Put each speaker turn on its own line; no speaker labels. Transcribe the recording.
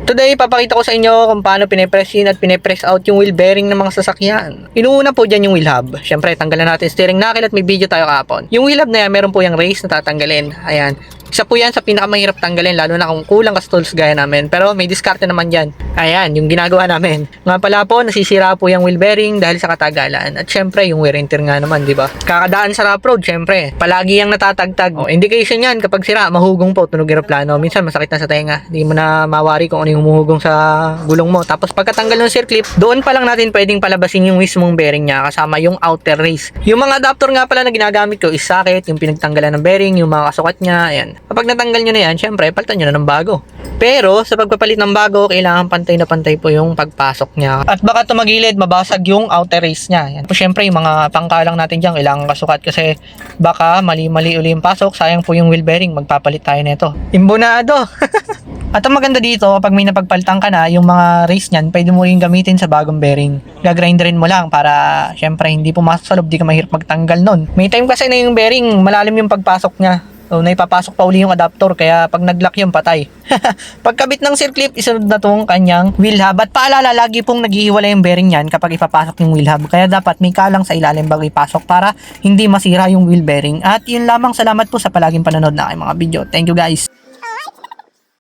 Today, papakita ko sa inyo kung paano pinipress in at pinipress out yung wheel bearing ng mga sasakyan. Inuuna po dyan yung wheel hub. Siyempre, tanggalan natin steering knuckle at may video tayo kahapon. Yung wheel hub na yan, meron po yung race na tatanggalin. Ayan. Isa po yan sa pinakamahirap tanggalin, lalo na kung kulang ka sa tools gaya namin. Pero may diskarte naman dyan. Ayan, yung ginagawa namin. Nga pala po, nasisira po yung wheel bearing dahil sa katagalan. At syempre, yung wear and tear nga naman, di ba? Kakadaan sa rough road, syempre. Palagi yung natatagtag. Indication yan, kapag sira, mahugong po, tunog eroplano. Minsan, masakit na sa tenga. Hindi mo na mawari kung ano yung humuhugong sa gulong mo. Tapos, pagkatanggal ng circlip, doon pa lang natin pwedeng palabasin yung mismong bearing niya kasama yung outer race. Yung mga adapter nga pala na ginagamit ko is socket, yung pinagtanggalan ng bearing, yung mga kasukat niya, ayan. Kapag natanggal nyo na yan, syempre, palitan nyo na ng bago. Pero, sa pagpapalit ng bago, kailangan pantay na pantay po yung pagpasok niya. At baka tumagilid, mabasag yung outer race niya. Yan. Syempre, yung mga pangkalang natin dyan, kailangan kasukat kasi baka mali-mali uli yung pasok. Sayang po yung wheel bearing, magpapalit tayo nito. Imbonado! At ang maganda dito, kapag may napagpalitan ka na, yung mga race niyan, pwede mo rin gamitin sa bagong bearing. Gagrinderin mo lang para, syempre, hindi pumasok sa loob, di ka mahirap magtanggal nun. May time kasi na yung bearing, malalim yung pagpasok niya. So, naipapasok pa uli yung adapter, kaya pag nag-lock yung patay. Pagkabit ng circlip, isunod na tong kanyang wheel hub. At paalala, lagi pong naghihiwalay yung bearing yan kapag ipapasok yung wheel hub. Kaya dapat may kalang sa ilalim bago ipasok para hindi masira yung wheel bearing. At yun lamang, salamat po sa palaging panonood na aking mga video. Thank you guys!